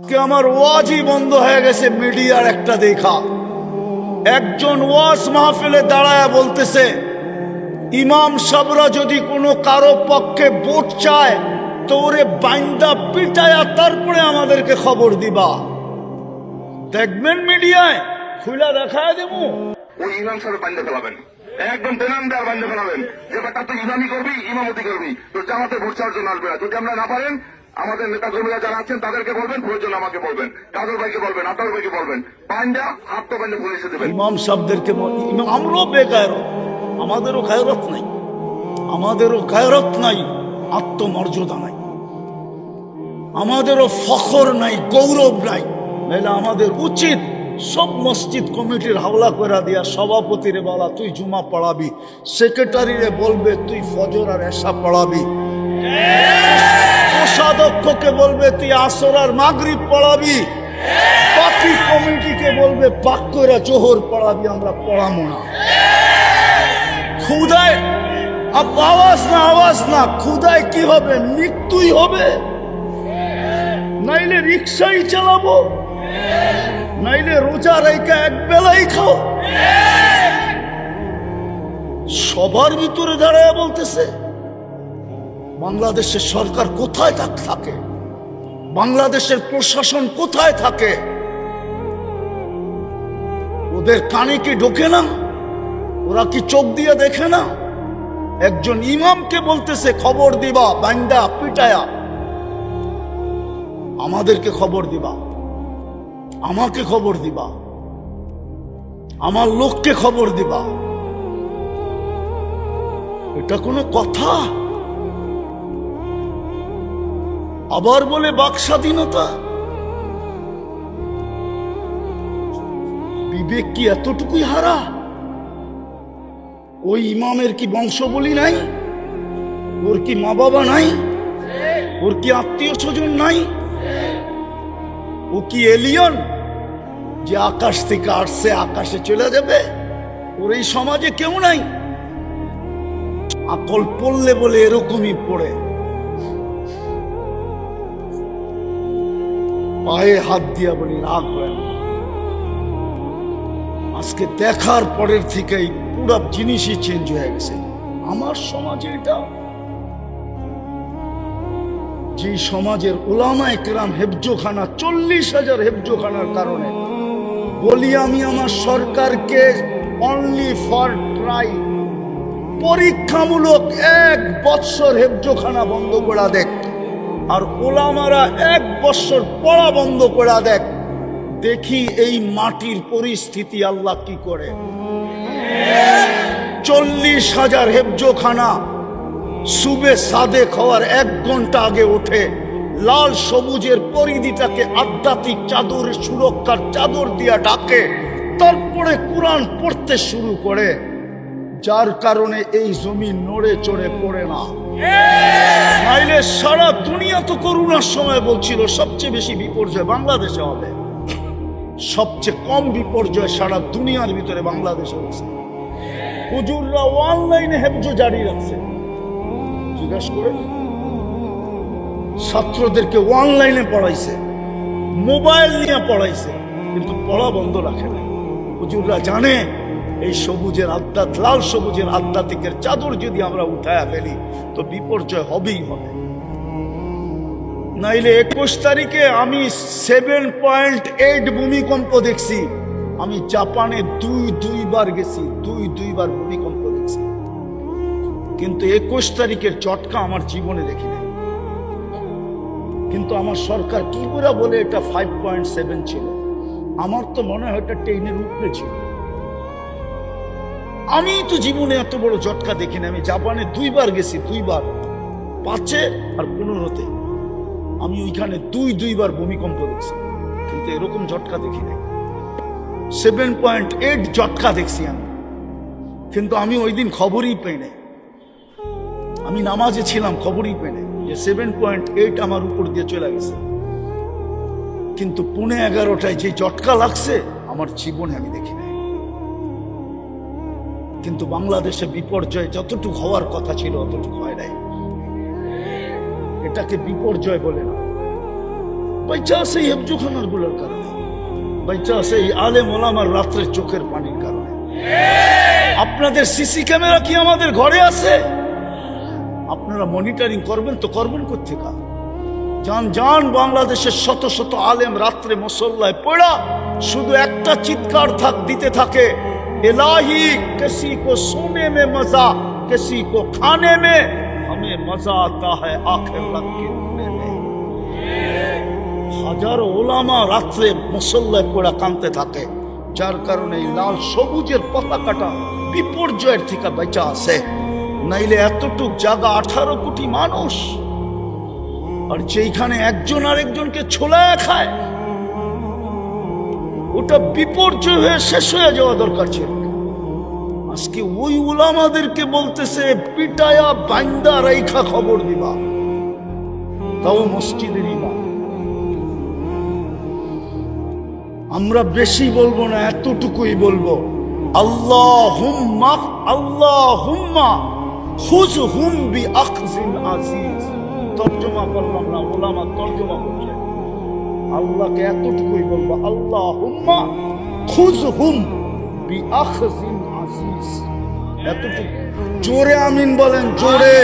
কে আমার ওয়াজই বন্ধ হয়ে গেছে মিডিয়ার একটা দেখা। একজন ওয়াজ মাহফিলে দাঁড়ায় বলতেছে, ইমাম সাহেবরা যদি কোনো কারো পক্ষে ভোট চায় তো ওরে বাইন্দা পিটায়া তারপরে আমাদেরকে খবর দিবা। দেখবেন মিডিয়ায় খুলা দেখায় দেবো, ওই ইমাম সাহেব বান্ধে ফেলাবেন, একদম বেনামদার বান্ধে ফেলাবেন যে বেটা তুই ইমামি করবি, ইমামতি করবি, তোর জামাতে ভোট চাওয়ার জন্য আসবে না। যদি আমরা না পারেন আমাদের নেতা কর্মীরা যারা আছেন তাদেরকে বলবেন, প্রয়োজন আমাকে বলবেন, কাজল ভাইকে বলবেন, আতার ভাইকে বলবেন, বান্ধা হাত তো বান্ধে পুলিশে দেবেন। ইমাম সাহেবদেরকে আমরাও বেগায়রত, আমাদেরও গায়রত নাই, আমাদেরও গায়রত নাই, আত্মমর্যাদা নাই, আমাদেরও ফখর নাই, গৌরব নাই। নাহলে আমাদের উচিত সব মসজিদ কমিটির হাওলা করে দিয়া সভাপতিরে বলা তুই জুমা পড়াবি, সেক্রেটারিরে বলবে তুই ফজর আর এশা পড়াবি, কোষাধ্যক্ষকে বলবে তুই আসর আর মাগরিব পড়াবি, বাকি কমিটিকে বলবে পাক করে জোহর পড়াবি, আমরা পড়াবো না। খুদায় আওয়াজ না খুদায় কি হবে, মৃত্যুই হবে। নাইলে রিক্সাই চালাবো, নাইলে রোজা রেখা এক বেলাই খাও। সবার ভিতরে দাঁড়ায় বলতেছে বাংলাদেশের সরকার কোথায় থাকে, বাংলাদেশের প্রশাসন কোথায় থাকে? ওদের কানে কি ঢোকে না? ওরা কি চোখ দিয়ে দেখে না? একজন ইমামকে বলতেছে খবর দিবা বান্দা পিটায়া, আমাদেরকে খবর দিবা, আমাকে খবর দিবা, আমার লোককে খবর দিবা। এটা কোনো কথা? আবার বলে বাক স্বাধীনতা। বিবেক কি এতটুকুই হারা? ওই ইমামের কি বংশবলী নাই? ওর কি মা বাবা নাই? ওর কি আত্মীয় স্বজন নাই? ও কি এলিয়ন যে আকাশ থেকে আসছে আকাশে চলে যাবে? ওর এই সমাজে কেউ নাই। আকল পড়লে বলে এরকমই পড়ে, পায়ে হাত দিয়া বলি রাগ হয় না। আজকে দেখার পরের থেকেই পুরো জিনিসই চেঞ্জ হয়ে গেছে আমার সমাজে। এটা যে সমাজের উলামায়ে কেরাম হেফজোখানা, 40,000 হেফজোখানার কারণে বলি আমি আমার সরকারকে অনলি ফর ট্রাই, পরীক্ষামূলক 1 বছর হেফজোখানা বন্ধ করে দেখ, আর ওলামারা 1 বছর পড়া বন্ধ করে দেখ, দেখি এই মাটির পরিস্থিতি আল্লাহ কি করে। 40,000 হেফজোখানা সুবে সাদে খাওয়ার 1 ঘন্টা আগে ওঠে, লাল সবুজের পরিধিটাকে আধ্যাত্মিক চাদরের সুরক্ষার চাদর দিয়া ঢাকে, তারপরে কোরআন পড়তে শুরু করে, যার কারণে এই জমিন নড়ে চড়ে পড়ে না। নাইলে সারা দুনিয়া তো করোনার সময় বলছিল সবচেয়ে বেশি বিপর্যয় বাংলাদেশে হবে, সবচেয়ে কম বিপর্যয় সারা দুনিয়ার ভিতরে বাংলাদেশে হচ্ছে। হুজুররা অনলাইনে হেফজো জারি রাখছে, জিজ্ঞাসা করে ছাত্রদেরকে অনলাইনে পড়াইছে, মোবাইল নিয়ে পড়াইছে, কিন্তু পড়া বন্ধ রাখে না। হুজুররা জানে এই সবুজের লাল সবুজের আধ্যাত্মিকের চাদর যদি আমরা উঠায়া ফেলি তো বিপর্যয় হবেই হবে। নাইলে 21 তারিখে আমি 7.8 ভূমিকম্প দেখছি। আমি জাপানে দুইবার গেছি, দুইবার ভূমিকম্প দেখছি, কিন্তু 21 তারিখের ঝটকা আমার জীবনে দেখি নাই। কিন্তু আমার সরকার কি করে বলে এটা 5.7 ছিল? আমার তো মনে হয় এটা 10-এর উপরে ছিল। আমি তো জীবনে এত বড় ঝটকা দেখি না। আমি জাপানে 2বার গেছি, 2বার, 5-এ আর 15-তে। আমি ওইখানে দুইবার ভূমিকম্প দেখছি, কিন্তু এরকম ঝটকা দেখি নাই। 7.8 ঝটকা দেখছি আমি, কিন্তু আমি ওই দিন খবরই পাই নাই। আমি নামাজে ছিলাম, খবরই পাই নাই যে 7.8 আমার উপর দিয়ে চলে গেছে। কিন্তু 11:15টায় যে ঝটকা লাগছে আমার জীবনে আমি দেখি নাই। কিন্তু বাংলাদেশে বিপর্যয় যতটুকু হওয়ার কথা ছিল অতটুকু হয় নাই। এটাকে বিপর্যয় বলে না, বাইচা আছে এই হেফজোখানার গুলোর কারণে, বাইচা আছে এই আলেম ওলামার রাত্রের চোখের পানির কারণে। আপনাদের সিসি ক্যামেরা কি আমাদের ঘরে আছে? আপনারা মনিটরিং করবেন তো করবেন কোথেকে? যান যান, বাংলাদেশের শত শত আলেম রাত্রে মুসল্লায় পড়া শুধু একটা চিৎকার দিতে থাকে, इलाही किसी को सोने में मजा किसी को खाने में, हमें मजा आता है आखिर रब के रोने में। হাজারো ওলামা রাত্রে মুসল্লায় পড়া কাঁদতে থাকে, যার কারণে এই লাল সবুজের পতাকাটা বিপর্যয়ের থেকে বেঁচে আছে। নাইলে এতটুক জায়গা 18 কোটি মানুষ, আর যেখানে একজন আরেকজনকে ছোলায় খায়, ওটা বিপর্যয় হয়ে শেষ হয়ে যাওয়া দরকার ছিল। আজকে ওই উলামাদেরকে বলতেছে পিটায়া বান্দা রাইখা খবর দিবা, তাও মসজিদের ইমাম। আমরা বেশি বলবো না, এতটুকুই বলবো, আল্লাহুম্মা আল্লাহুম্মা খুযহুম বিআখযিন আজিজ। তর্জমা করলাম না, উলামা তর্জমা করছে। আল্লাহকে এতটুকুই বলবো, আল্লাহুম্মা খুযহুম বিআখযিন আজিজ। এতটুকু জোরে আমিন বলেন, জোরে।